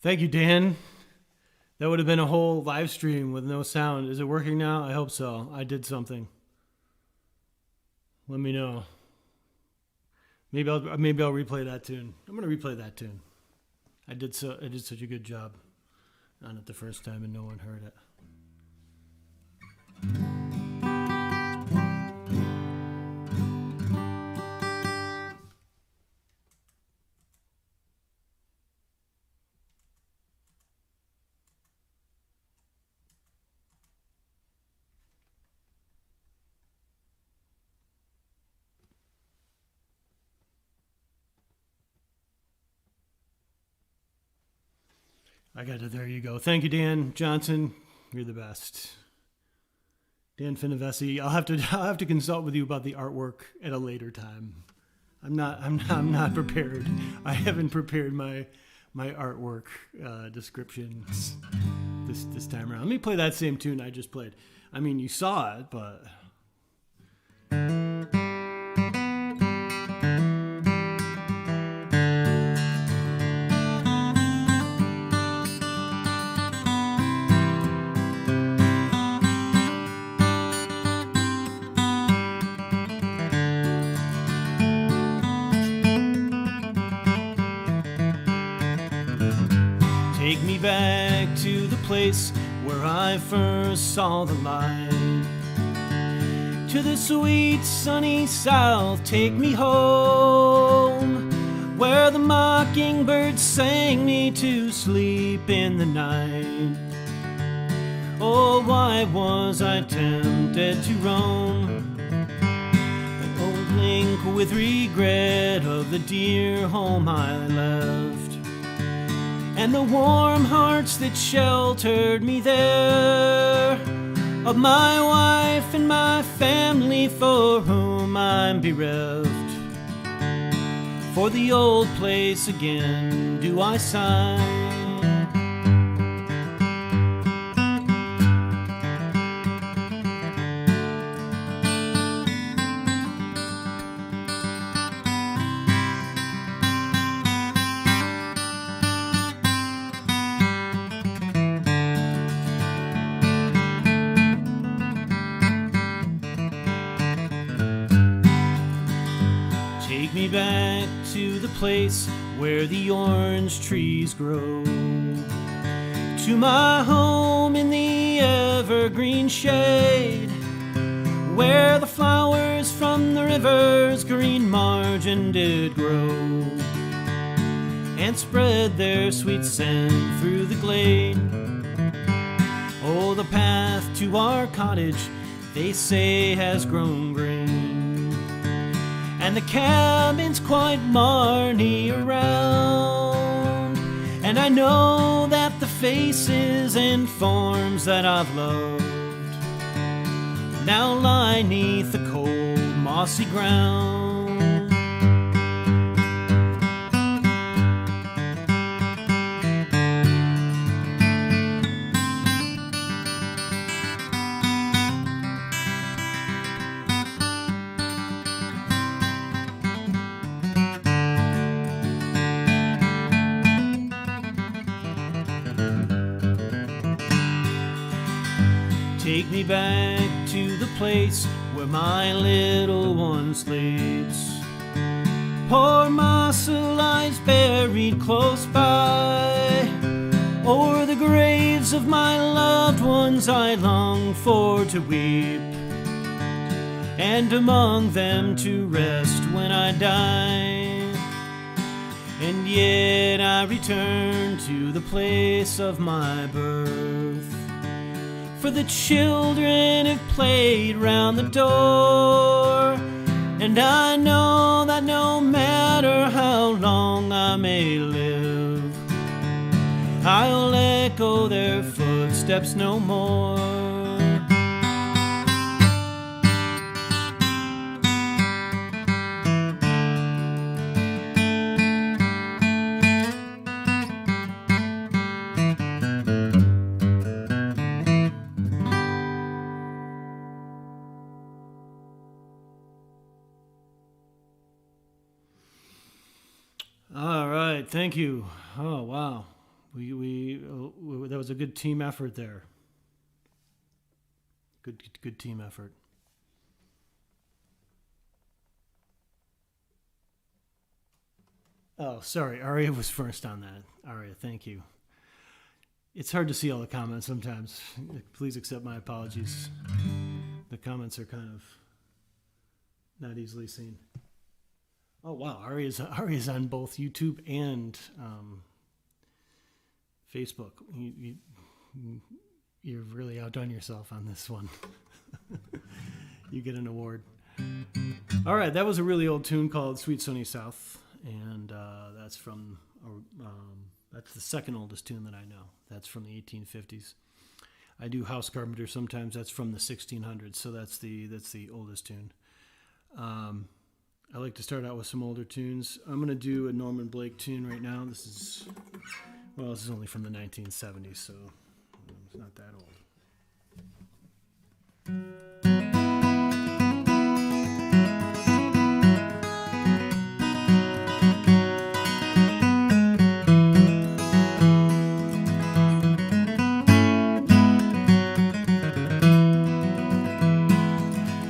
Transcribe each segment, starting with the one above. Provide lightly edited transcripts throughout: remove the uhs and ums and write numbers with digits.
Thank you, Dan. That would have been a whole live stream with no sound. Is it working now? I hope so. I did something. Let me know. Maybe I'll replay that tune. I'm gonna replay that tune. I did such a good job on it the first time and no one heard it. I got it. There you go. Thank you, Dan Johnson. You're the best. Dan Finovesi. I'll have to consult with you about the artwork at a later time. I'm not prepared. I haven't prepared my artwork descriptions this time around. Let me play that same tune I just played. I mean, you saw it, but take me back to the place where I first saw the light. To the sweet sunny south, take me home, where the mockingbird sang me to sleep in the night. Oh, why was I tempted to roam? An old link with regret of the dear home I left, and the warm hearts that sheltered me there, of my wife and my family for whom I'm bereft. For the old place again do I sigh. Take me back to the place where the orange trees grow, to my home in the evergreen shade, where the flowers from the river's green margin did grow, and spread their sweet scent through the glade. Oh, the path to our cottage, they say, has grown green, and the cabin's quite Marnie around. And I know that the faces and forms that I've loved now lie 'neath the cold mossy ground. Take me back to the place where my little one sleeps. Poor Massa lies buried close by. O'er the graves of my loved ones I long for to weep, and among them to rest when I die. And yet I return to the place of my birth, for the children have played round the door, and I know that no matter how long I may live, I'll echo their footsteps no more. All right, thank you. Oh, wow. That was a good team effort there. Good team effort. Oh, sorry. Aria was first on that. Aria, thank you. It's hard to see all the comments sometimes. Please accept my apologies. The comments are kind of not easily seen. Oh, wow. Aria's on both YouTube and Facebook. You've really outdone yourself on this one. You get an award. All right, that was a really old tune called Sweet Sunny South. And that's from that's the second oldest tune that I know. That's from the 1850s. I do House Carpenter sometimes. That's from the 1600s. So that's the oldest tune. I like to start out with some older tunes. I'm gonna do a Norman Blake tune right now. This is only from the 1970s, so it's not that old.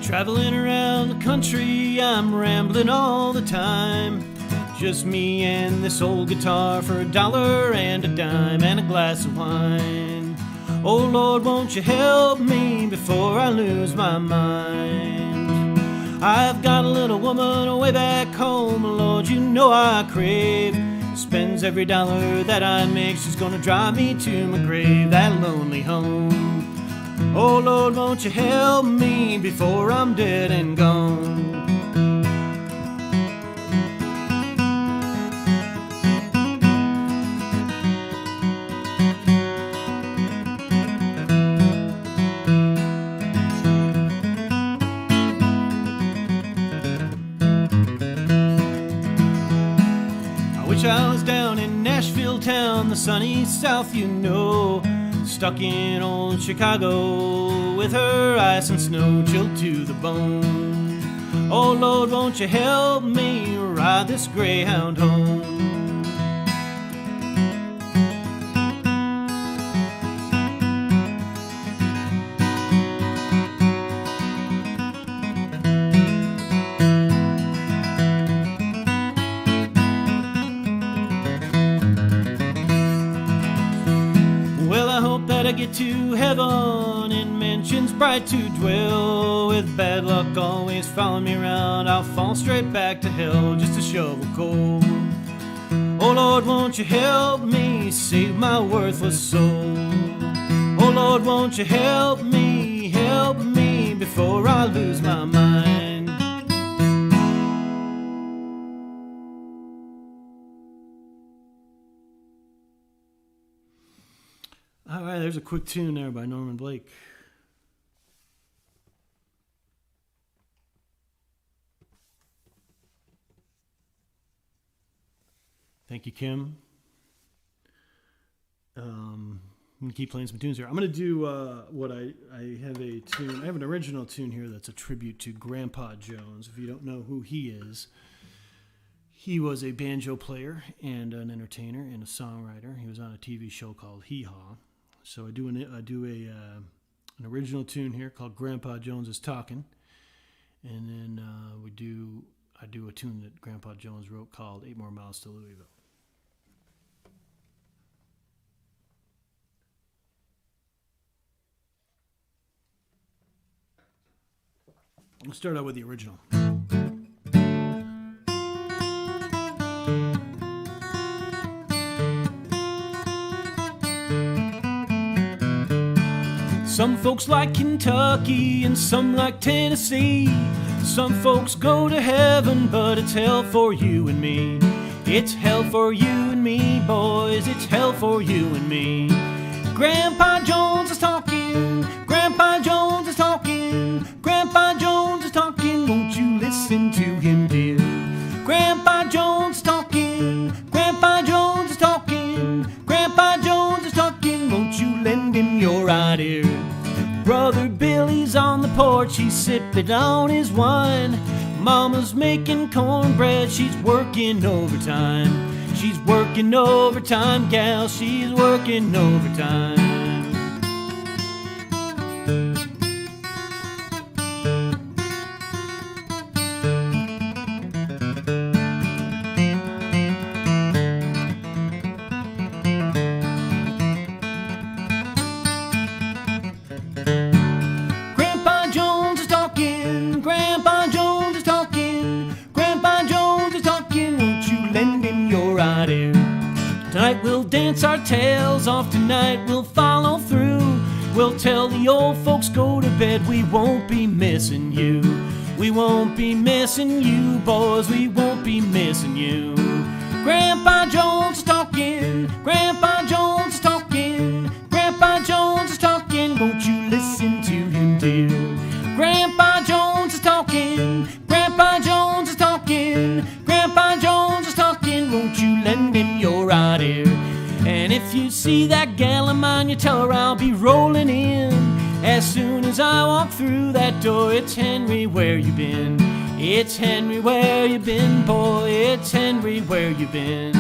Traveling around the country, I'm rambling all the time. Just me and this old guitar for $1 and a dime and a glass of wine. Oh Lord, won't you help me before I lose my mind? I've got a little woman way back home, Lord, you know I crave. Spends every dollar that I make, she's gonna drive me to my grave, that lonely home. Oh Lord, won't you help me before I'm dead and gone? I wish I was down in Nashville town, the sunny South, you know. Stuck in old Chicago with her ice and snow chilled to the bone. Oh Lord, won't you help me ride this Greyhound home? I get to heaven in mansions bright to dwell. With bad luck always following me around, I'll fall straight back to hell just to shovel coal. Oh Lord, won't you help me save my worthless soul? Oh Lord, won't you help me before I lose my mind? All right, there's a quick tune there by Norman Blake. Thank you, Kim. I'm going to keep playing some tunes here. I'm going to do I have a tune. I have an original tune here that's a tribute to Grandpa Jones. If you don't know who he is, he was a banjo player and an entertainer and a songwriter. He was on a TV show called Hee Haw. So I do an original tune here called Grandpa Jones Is Talkin, and then I do a tune that Grandpa Jones wrote called 8 More Miles to Louisville. We'll start out with the original. Some folks like Kentucky and some like Tennessee. Some folks go to heaven, but it's hell for you and me. It's hell for you and me, boys. It's hell for you and me. Grandpa Jones is talking. Grandpa Jones is talking. Grandpa Jones is talking. Won't you listen to him, dear? Grandpa Jones is talking. Grandpa Jones is talking. Grandpa Jones is talking. Won't you lend him your right ear? Brother Billy's on the porch, he's sipping on his wine. Mama's making cornbread, she's working overtime. She's working overtime, gal, she's working overtime. Grandpa Jones is talking, Grandpa Jones is talking, Grandpa Jones is talking, won't you lend him your right ear? Tonight we'll dance our tails off, tonight we'll follow through. We'll tell the old folks go to bed, we won't be missing you. We won't be missing you, boys, we won't be missing you. Grandpa Jones is talking, Grandpa Jones is talking, Grandpa Jones is talking, won't you listen to him, dear? Grandpa Jones is talking, Grandpa Jones is talking, Grandpa Jones is talking, won't you lend him your right ear? And if you see that gal of mine, you tell her I'll be rolling in. As soon as I walk through that door, it's Henry, where you been? It's Henry, where you been, boy? It's Henry, where you been?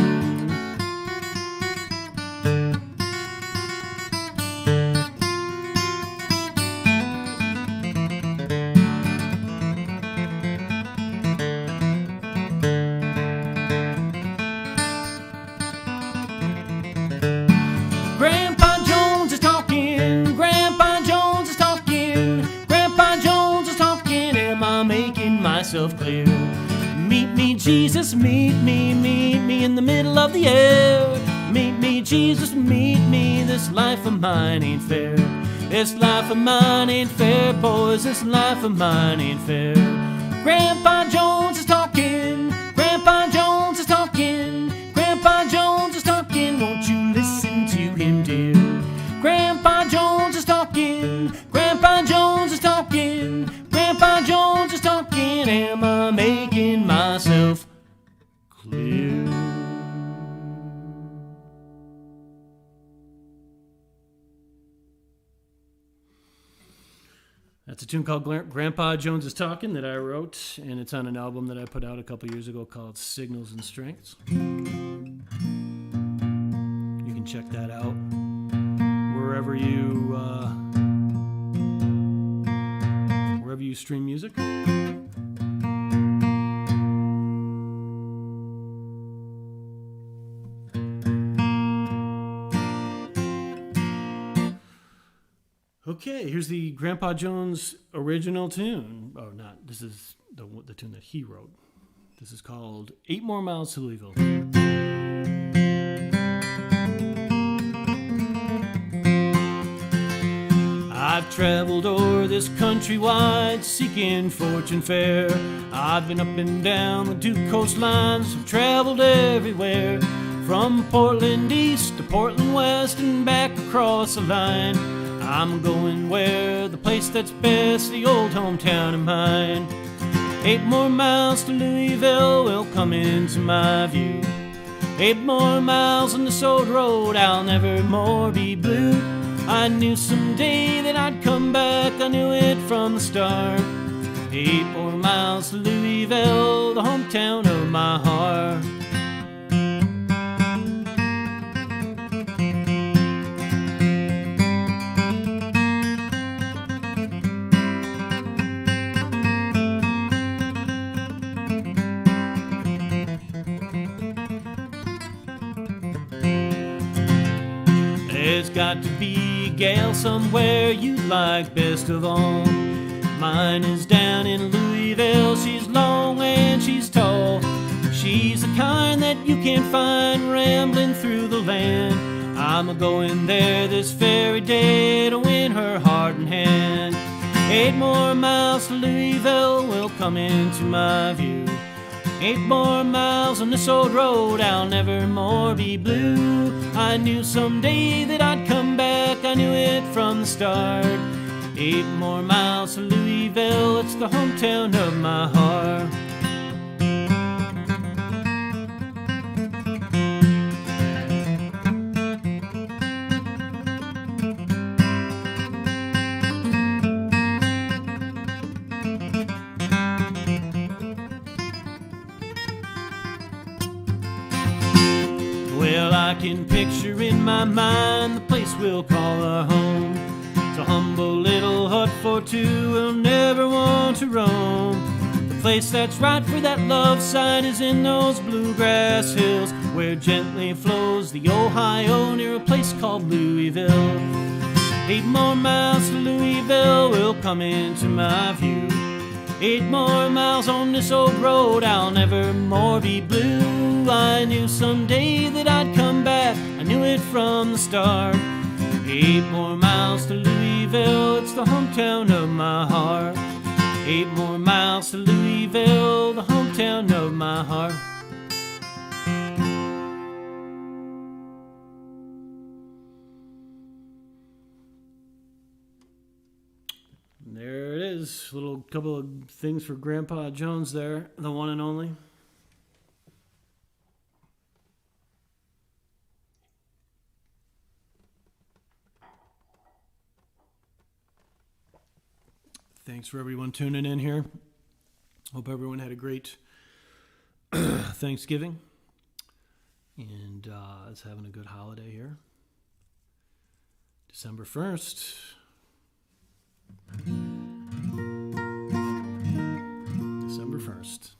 Grandpa Jones is talking, Grandpa Jones is talking, Grandpa Jones is talking, am I making myself clear? Meet me, Jesus, meet me in the middle of the air. Meet me, Jesus, meet me, this life of mine ain't fair. This life of mine ain't fair, boys, this life of mine ain't fair. Grandpa Jones is talking, Grandpa Jones is talking, Grandpa Jones is talking, won't you listen to him, dear? Grandpa Jones is talking, Grandpa Jones is talking, Grandpa Jones is talking, am I making myself clear? That's a tune called Grandpa Jones Is Talkin' that I wrote, and it's on an album that I put out a couple years ago called Signals and Strengths. You can check that out wherever you stream music. Okay, here's the Grandpa Jones original tune. Oh, not. This is the tune that he wrote. This is called 8 More Miles to Louisville. I've traveled o'er this country wide, seeking fortune fair. I've been up and down the 2 coastlines, I've traveled everywhere. From Portland east to Portland west and back across the line. I'm going where the place that's best, the old hometown of mine. 8 more miles to Louisville will come into my view. 8 more miles on this old road, I'll never more be blue. I knew someday that I'd come back, I knew it from the start. 8 more miles to Louisville, the hometown of my heart. There's got to be a gal somewhere you like best of all. Mine is down in Louisville, she's long and she's tall. She's the kind that you can't find rambling through the land. I'm a-going there this very day to win her heart and hand. 8 more miles to Louisville will come into my view. 8 more miles on this old road, I'll never more be blue. I knew someday that I'd come back, I knew it from the start. 8 more miles to Louisville, it's the hometown of my heart. I can picture in my mind the place we'll call our home. It's a humble little hut for two, we'll never want to roam. The place that's right for that love site is in those bluegrass hills, where gently flows the Ohio near a place called Louisville. 8 more miles to Louisville will come into my view. 8 more miles on this old road, I'll never more be blue. I knew someday that I'd come back, I knew it from the start. 8 more miles to Louisville, it's the hometown of my heart. 8 more miles to Louisville, the hometown of my heart. There it is. A little couple of things for Grandpa Jones there, the one and only. Thanks for everyone tuning in here. Hope everyone had a great Thanksgiving and is having a good holiday here. December 1st. December 1st.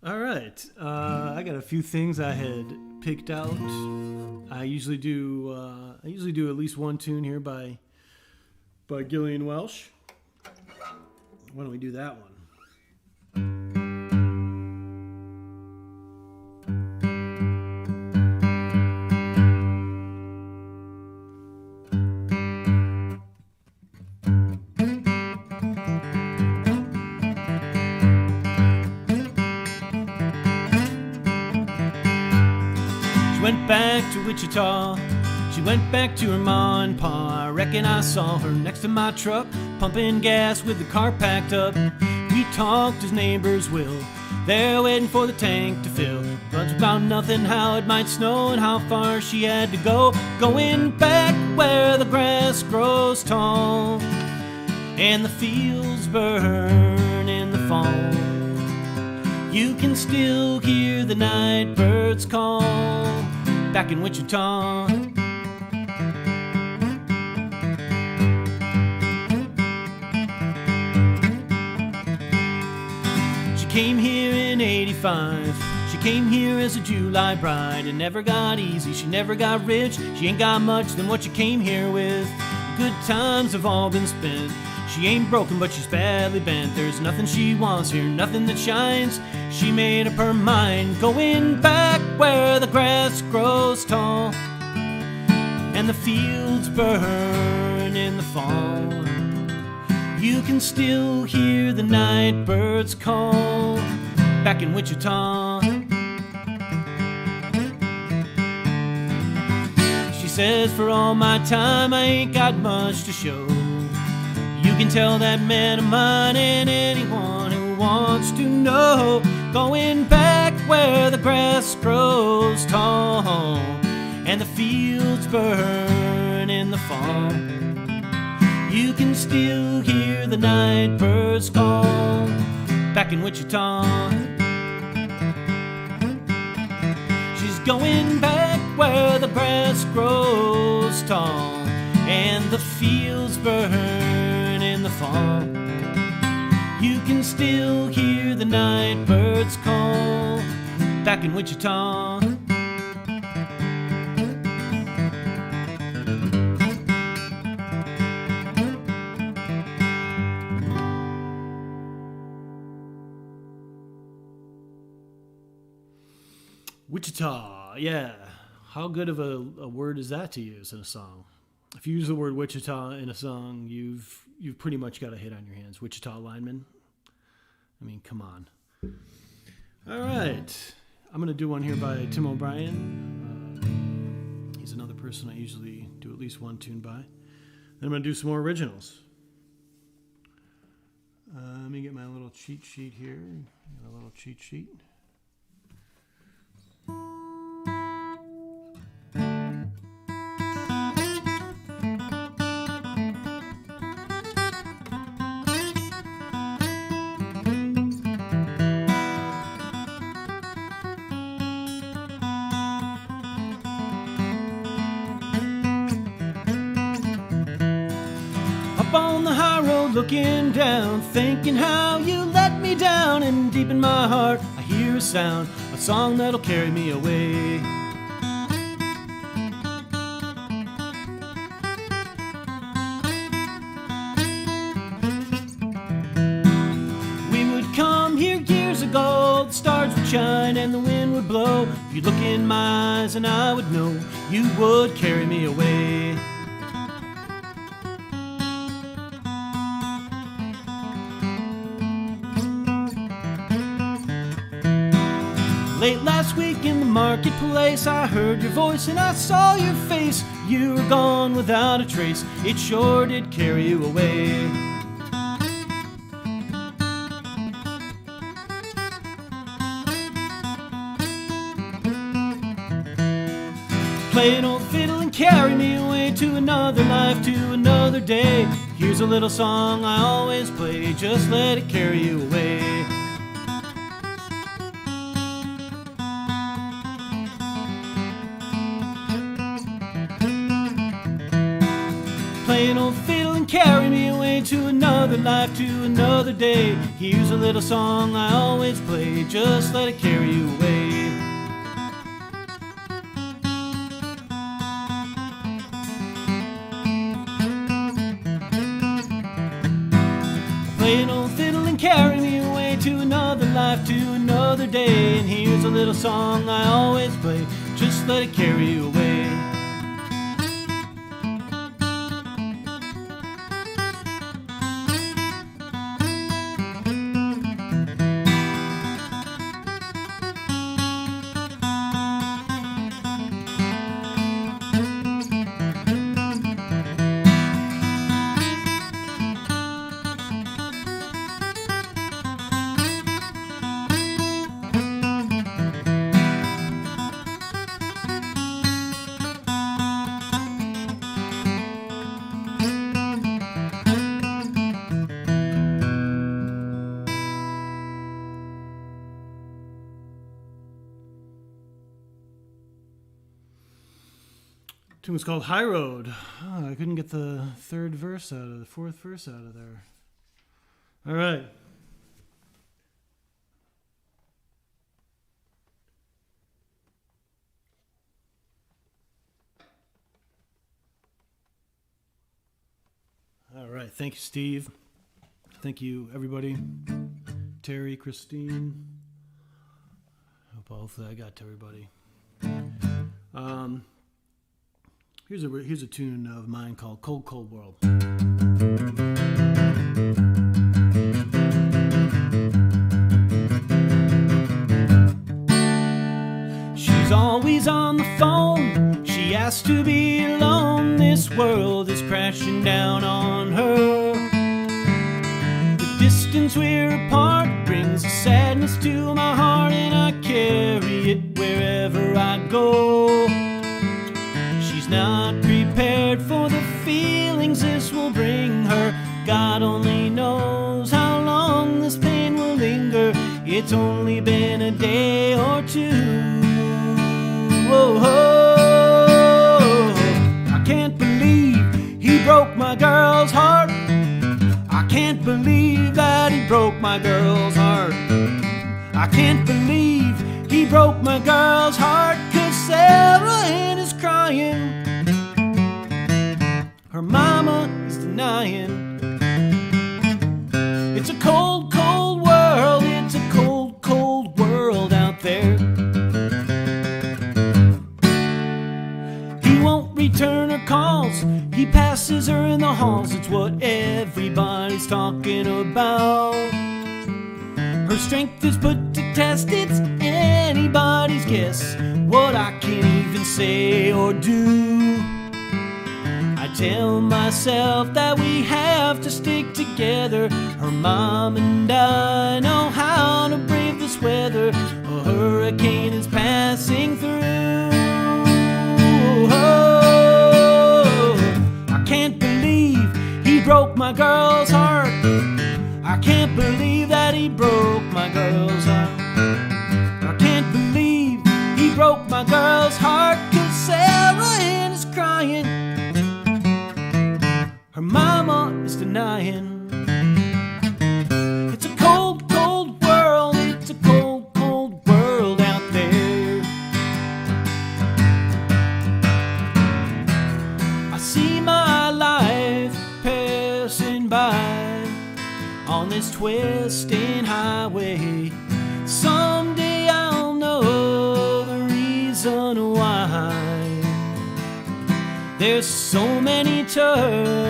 All right. I got a few things I had picked out. I usually do at least one tune here by Gillian Welch. Why don't we do that one? She went back to Wichita. She went back to her ma and pa. I reckon I saw her next to my truck, pumping gas with the car packed up. We talked as neighbors will. They're waiting for the tank to fill. But about nothing, how it might snow and how far she had to go. Going back where the grass grows tall and the fields burn in the fall. You can still hear the night birds call back in Wichita. Came here in 85. She came here as a July bride. It never got easy, she never got rich. She ain't got much than what she came here with. Good times have all been spent. She ain't broken, but she's badly bent. There's nothing she wants here, nothing that shines. She made up her mind, going back where the grass grows tall and the fields burn in the fall. You can still hear the night birds call back in Wichita. She says, for all my time, I ain't got much to show. You can tell that man of mine and anyone who wants to know. Going back where the grass grows tall and the fields burn in the fall. You can still hear the night birds call back in Wichita. She's going back where the grass grows tall and the fields burn in the fall. You can still hear the night birds call back in Wichita. Wichita, yeah. How good of a word is that to use in a song? If you use the word Wichita in a song, you've pretty much got a hit on your hands. Wichita lineman. I mean, come on. All right. I'm going to do one here by Tim O'Brien. He's another person I usually do at least one tune by. Then I'm going to do some more originals. Let me get my little cheat sheet here. Got a little cheat sheet. looking down, thinking how you let me down. And deep in my heart I hear a sound, a song that'll carry me away. We would come here years ago, the stars would shine and the wind would blow. You'd look in my eyes and I would know you would carry me away. Late last week in the marketplace, I heard your voice and I saw your face. You were gone without a trace, it sure did carry you away. Play an old fiddle and carry me away to another life, to another day. Here's a little song I always play, just let it carry you away. Play an old fiddle and carry me away to another life, to another day. Here's a little song I always play, just let it carry you away. Play an old fiddle and carry me away to another life, to another day. And here's a little song I always play, just let it carry you away. Tune was called High Road. Oh, I couldn't get the fourth verse out of there. All right. All right. Thank you, Steve. Thank you, everybody. Terry, Christine. Hopefully I got to everybody. Here's a tune of mine called Cold, Cold World. She's always on the phone. She asks to be alone. This world is crashing down on her. The distance we're apart brings a sadness to my heart, and I carry it wherever I go. She's not prepared for the feelings this will bring her. God only knows how long this pain will linger. It's only been a day or two. Whoa, I can't believe he broke my girl's heart. I can't believe that he broke my girl's heart. I can't believe he broke my girl's heart, 'cause Sarah Ann is crying. Her mama is denying. It's a cold, cold world. It's a cold, cold world out there. He won't return her calls. He passes her in the halls. It's what everybody's talking about. Her strength is put to test. It's anybody's guess what I can even say or do. I tell myself that we have to stick together. Her mom and I know how to brave this weather. A hurricane is passing through. I can't believe he broke my girl's heart. I can't believe that he broke my girl's heart. I can't believe he broke my girl's heart, 'cause Sarah Ann is crying. Her mama is denying. twisting highway. Someday I'll know the reason why there's so many turns.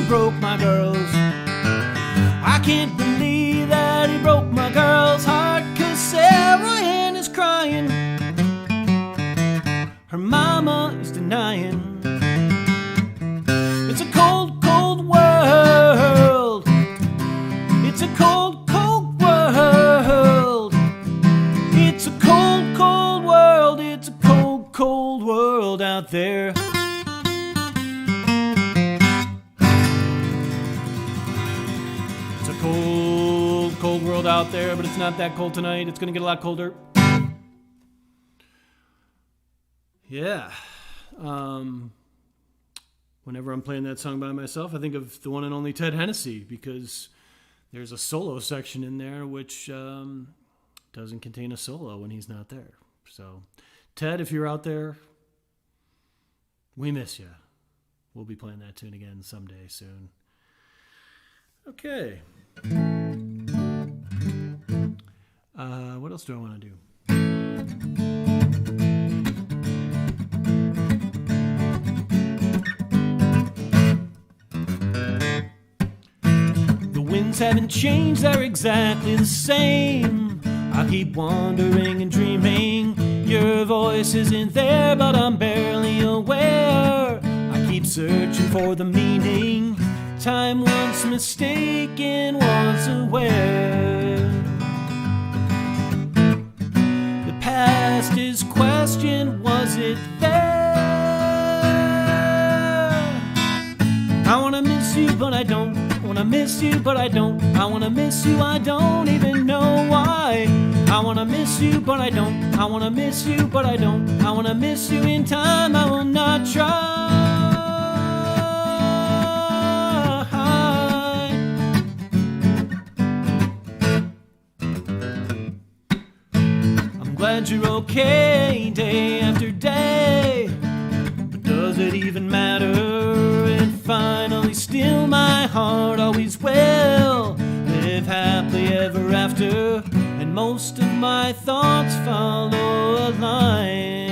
Broke my girls. I can't believe that he broke my girl's heart, 'cause Sarah Ann is crying, her mama is denying. It's a cold, cold world. It's a cold, cold world. It's a cold, cold world. It's a cold, cold world out there. Cold, cold world out there, but it's not that cold tonight. It's going to get a lot colder. Yeah. Whenever I'm playing that song by myself, I think of the one and only Ted Hennessy, because there's a solo section in there which doesn't contain a solo when he's not there. So, Ted, if you're out there, we miss you. We'll be playing that tune again someday soon. Okay. What else do I want to do? The winds haven't changed, they're exactly the same. I keep wandering and dreaming. Your voice isn't there, but I'm barely aware. I keep searching for the meaning. Time once mistaken, once aware. The past is questioned, was it there? I wanna miss you, but I don't. I wanna miss you, but I don't. I wanna miss you, I don't even know why. I wanna miss you, but I don't. I wanna miss you, but I don't. I wanna miss you in time, I will not try. Glad you're okay day after day, but does it even matter? And finally still my heart always will live happily ever after, and most of my thoughts follow a line.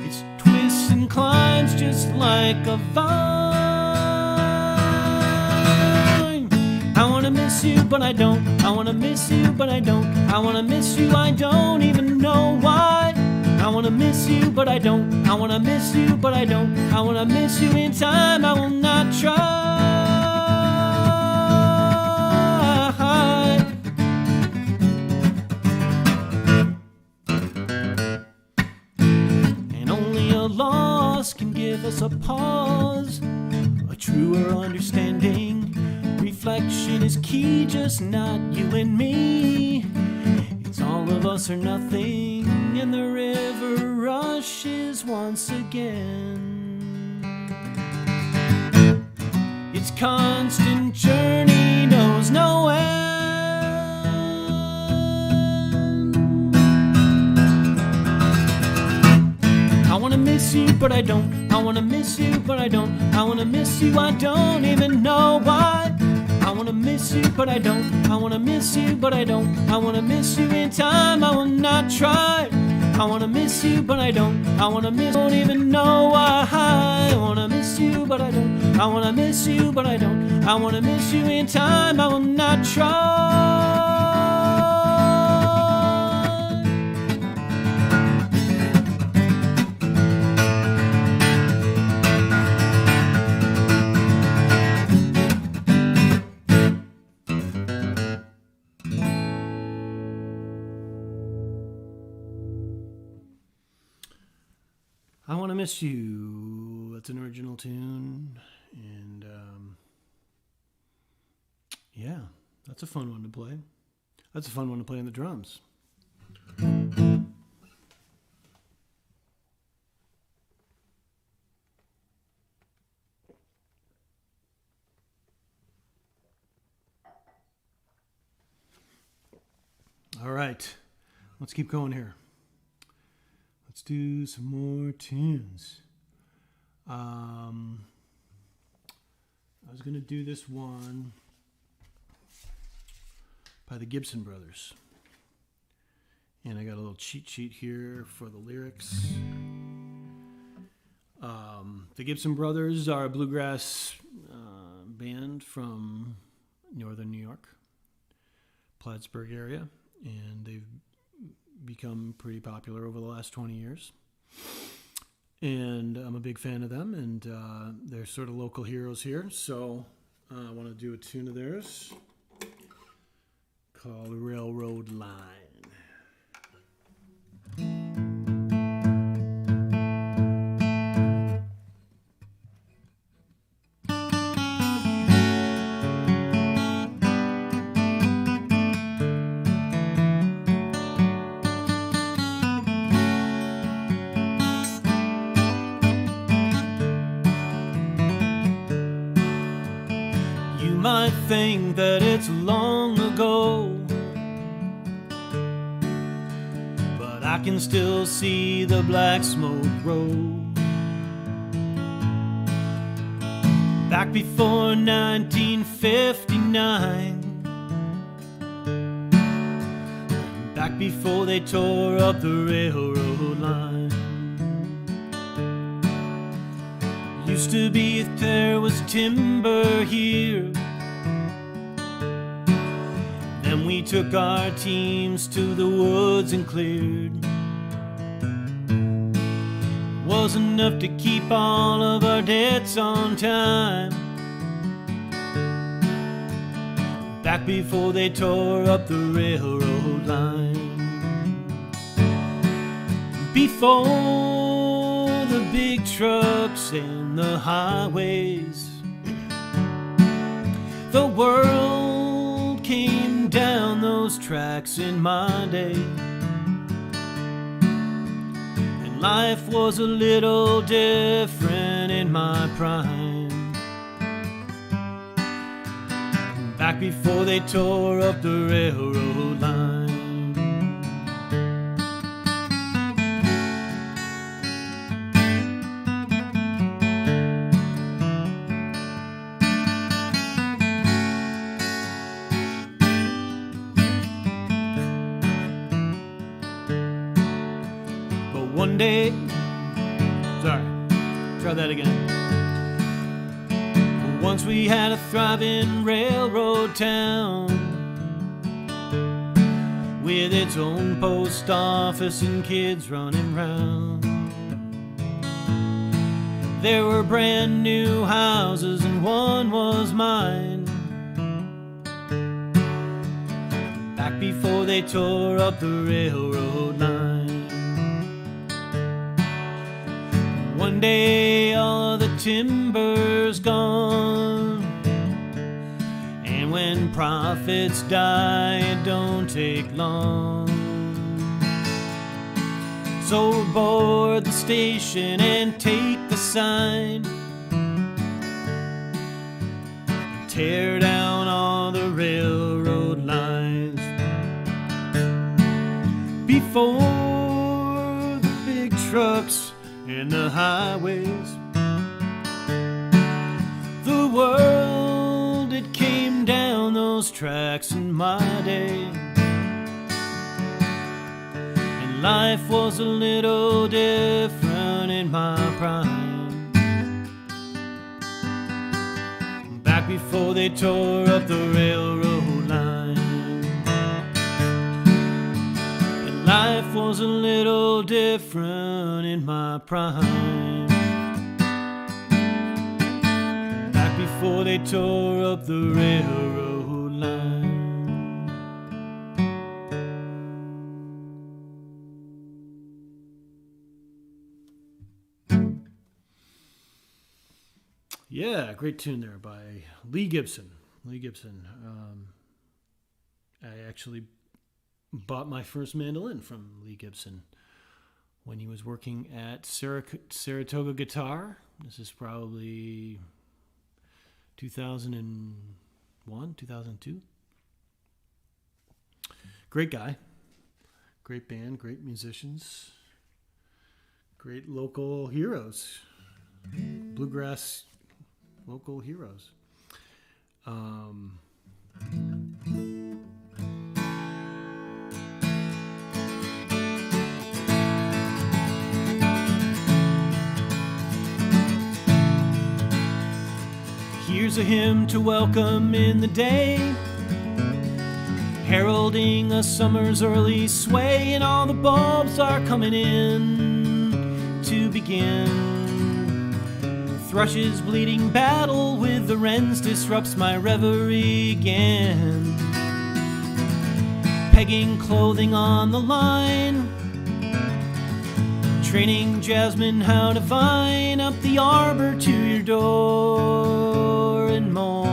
It twists and climbs just like a vine. I wanna miss you, but I don't. I wanna miss you, but I don't. I wanna miss you, I don't even know why. I wanna miss you, but I don't. I wanna miss you, but I don't. I wanna miss you in time, I will not try. And only a loss can give us a pause, a truer understanding. Reflection is key, just not you and me. It's all of us or nothing, and the river rushes once again. Its constant journey knows no end. I wanna miss you, but I don't. I wanna miss you, but I don't. I wanna miss you, I don't even know why. I wanna miss you, but I don't. I wanna miss you, but I don't. I wanna miss you in time, I will not try. I wanna miss you, but I don't. I wanna miss, don't even know why. I wanna miss you, but I don't. I wanna miss you, but I don't. I wanna miss you in time, I will not try. I Want to Miss You. That's an original tune. And yeah, that's a fun one to play. That's a fun one to play on the drums. All right, let's keep going here. Let's do some more tunes. I was going to do this one by the Gibson brothers. And I got a little cheat sheet here for the lyrics. The Gibson brothers are a bluegrass band from northern New York, Plattsburgh area. And they've become pretty popular over the last 20 years. And I'm a big fan of them, and they're sort of local heroes here. So I want to do a tune of theirs called Railroad Line. Might think that it's long ago, but I can still see the black smoke road. Back before 1959, back before they tore up the railroad line. Used to be if there was timber here, then we took our teams to the woods and cleared. Was enough to keep all of our debts on time. Back before they tore up the railroad line. Before the big trucks and the highways, the world came down those tracks in my day, and life was a little different in my prime. Back before they tore up the railroad line. One day, sorry, try that again. Once we had a thriving railroad town with its own post office and kids running round. There were brand new houses and one was mine. Back before they tore up the railroad line. One day all the timber's gone, and when profits die it don't take long. So board the station and take the sign, tear down all the railroad lines. Before the big trucks and the highways, the world, it came down those tracks in my day, and life was a little different in my prime. Back before they tore up the railroad line, and life was a little different in my prime. Back before they tore up the railroad line. Yeah, great tune there by Lee Gibson. I actually bought my first mandolin from Lee Gibson when he was working at Saratoga Guitar. This is probably 2001, 2002. Great guy. Great band, great musicians, great local heroes. Bluegrass local heroes. Here's a hymn to welcome in the day, heralding a summer's early sway, and all the bulbs are coming in to begin. Thrushes bleeding battle with the wrens disrupts my reverie again. Pegging clothing on the line, training jasmine how to vine up the arbor to your door and more.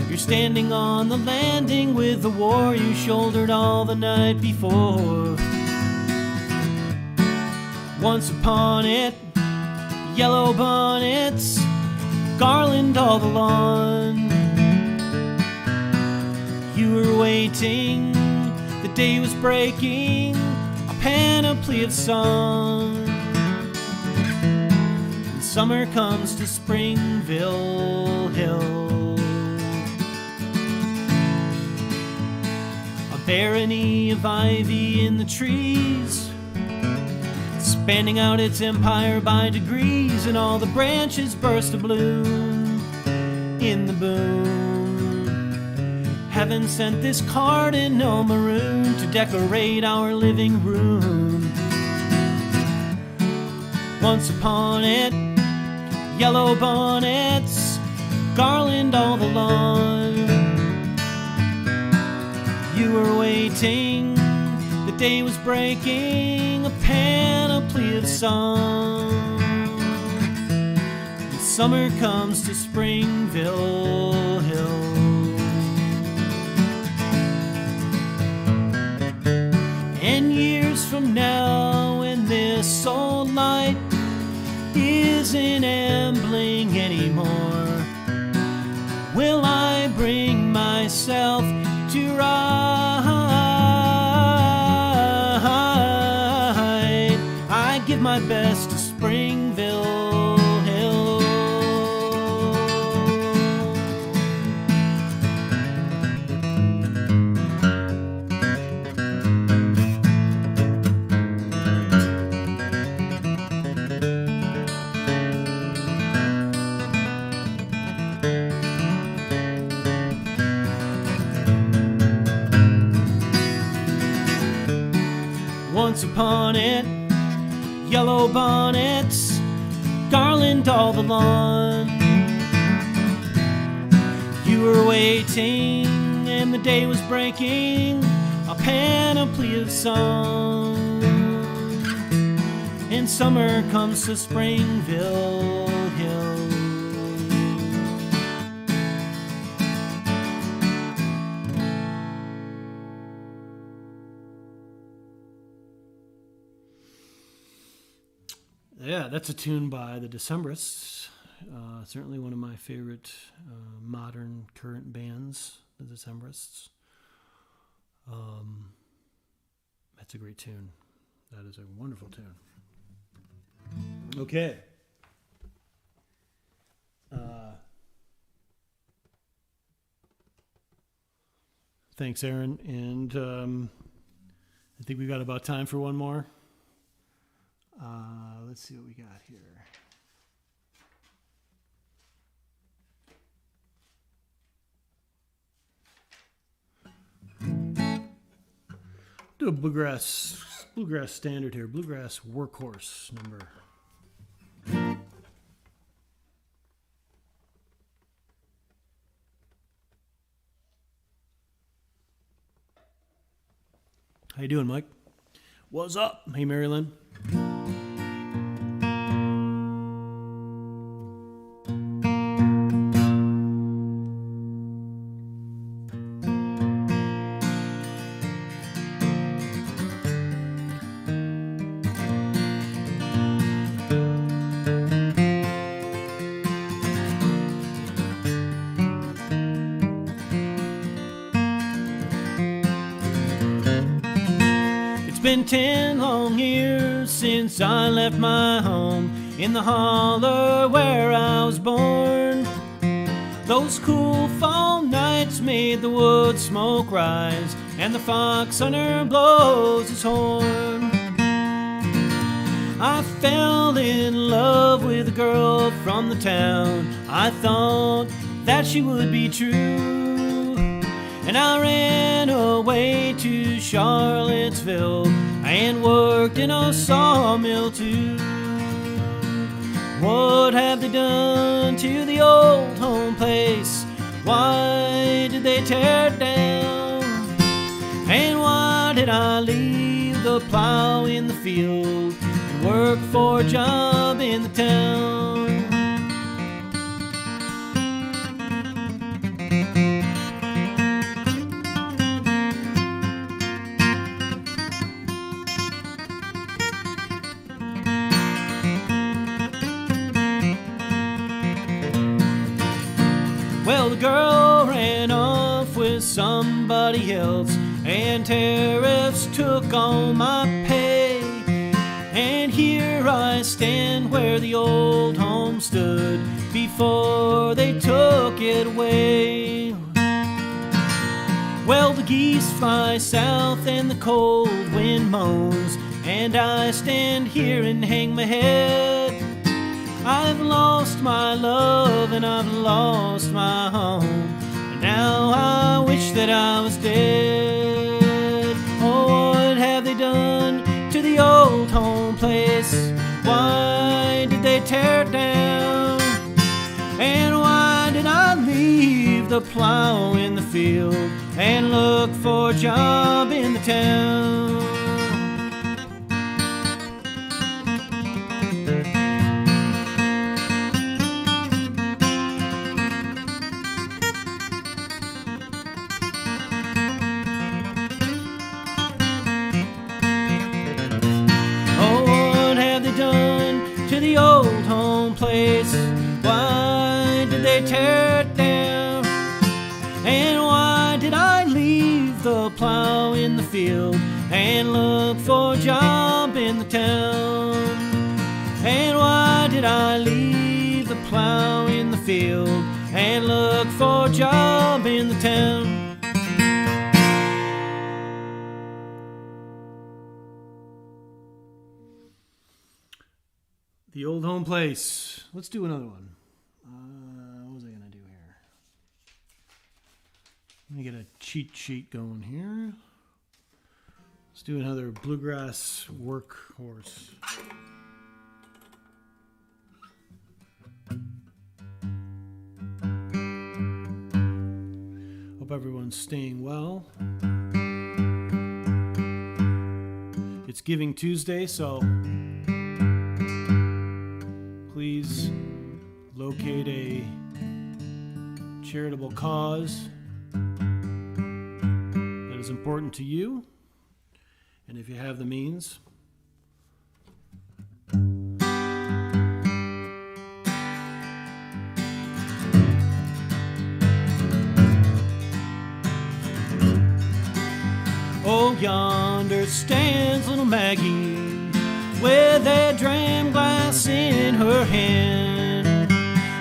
You're standing on the landing with the war you shouldered all the night before. Once upon it, yellow bonnets, Garland all the lawn. You were waiting, the day was breaking, a panoply of song. And summer comes to Springville Hill, a barony of ivy in the trees, spanning out its empire by degrees, and all the branches burst a bloom in the boom. Heaven sent this cardinal maroon to decorate our living room. Once upon it, yellow bonnets, Garland all the lawn. You were waiting, the day was breaking, a panoply of song. And summer comes to Springville Hill. And years from now, when this old light isn't ambling anymore, will I bring myself to ride? I give my best to Springville Hill. Once upon it, yellow bonnets, Garland all the lawn. You were waiting, and the day was breaking, a panoply of song. And summer comes to Springville Hill. Yeah, that's a tune by the Decemberists. Certainly one of my favorite modern current bands, the Decemberists. That's a great tune. That is a wonderful tune. Okay. Thanks, Aaron. And I think we've got about time for one more. Let's see what we got here. Do a bluegrass standard here. Bluegrass Workhorse number. How you doing, Mike? What's up? Hey, Mary Lynn. been 10 long years since I left my home in the holler where I was born. Those cool fall nights made the wood smoke rise, and the fox hunter blows his horn. I fell in love with a girl from the town. I thought that she would be true, and I ran away to Charlottesville and worked in a sawmill too. What have they done to the old home place? Why did they tear it down? And why did I leave the plow in the field and work for a job in the town? Well, the girl ran off with somebody else, and tariffs took all my pay. And here I stand where the old home stood before they took it away. Well, the geese fly south and the cold wind moans, and I stand here and hang my head. I've lost my love and I've lost my home, and now I wish that I was dead. Oh, what have they done to the old home place? Why did they tear it down? And why did I leave the plow in the field and look for a job in the town? The old home place, why did they tear it down? And why did I leave the plow in the field and look for a job in the town? And why did I leave the plow in the field and look for a job in the town? The old home place. Let's do another one. What was I going to do here? Let me get a cheat sheet going here. Let's do another bluegrass workhorse. Hope everyone's staying well. It's Giving Tuesday, so please locate a charitable cause that is important to you, and if you have the means, oh, yonder stands little Maggie with a dram glass in her hand.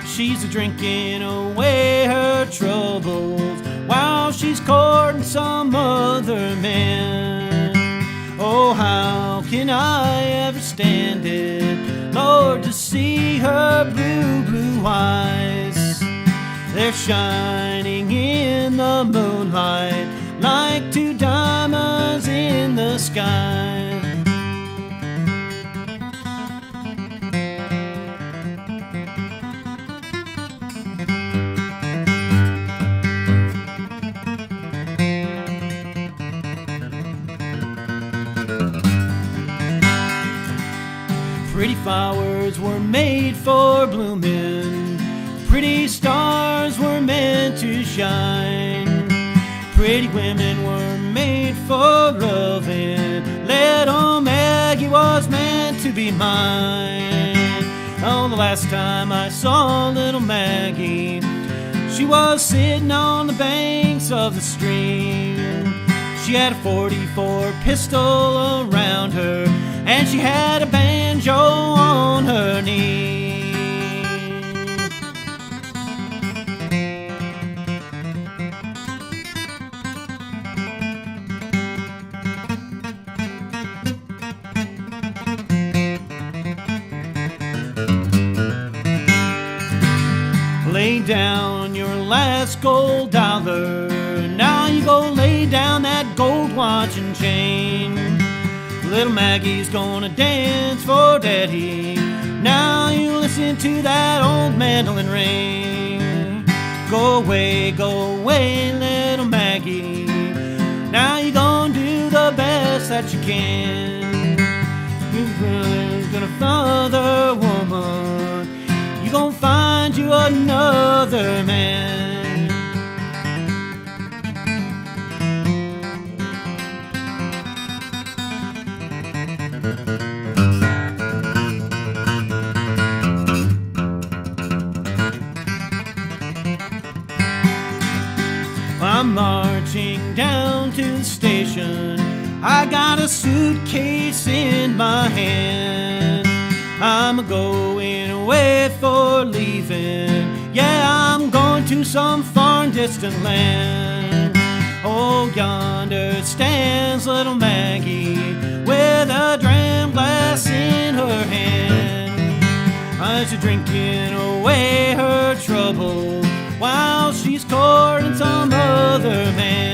She's a-drinking away her troubles while she's courting some other man. Oh, how can I ever stand it, Lord, to see her blue, blue eyes? They're shining in the moonlight like two diamonds in the sky. Pretty flowers were made for blooming, pretty stars were meant to shine, pretty women were made for loving, little Maggie was meant to be mine. Oh, the last time I saw little Maggie, she was sitting on the banks of the stream. She She had a 44 pistol around her, and she had a banjo on her knee. Lay down your last gold dollar. Now you go lay down that gold watch and chain. Little Maggie's gonna dance for Daddy. Now you listen to that old mandolin ring. Go away, little Maggie. Now you gonna do the best that you can. Your brother's gonna father woman. You gonna find you another man. I'm marching down to the station. I got a suitcase in my hand. I'm going away for leaving. Yeah, I'm going to some far and distant land. Oh, yonder stands little Maggie with a dram glass in her hand. She's drinking away her trouble while she's courting some other man.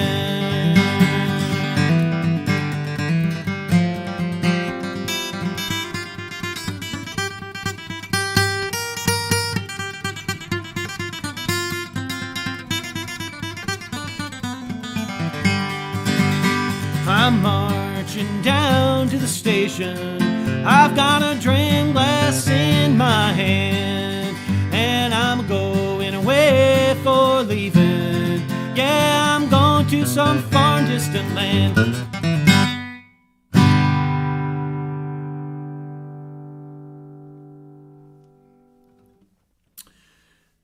I'm marching down to the station. I've got a dram glass in my hand, and I'm going away for leaving. Yeah, I'm going to some far and distant land.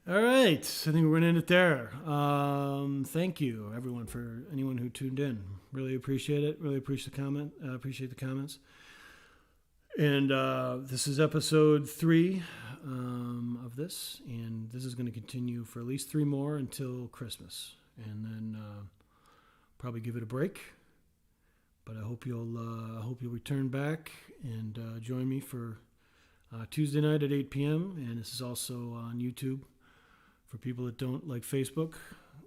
All right, I think we're going to end it there. Thank you, everyone, for anyone who tuned in. Really appreciate it. Really appreciate the comments. And this is episode 3 of this, and this is going to continue for at least 3 more until Christmas, and then probably give it a break. But I hope you'll return back and join me for Tuesday night at 8 p.m. And this is also on YouTube for people that don't like Facebook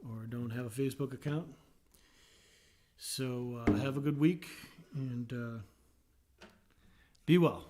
or don't have a Facebook account. So have a good week and be well.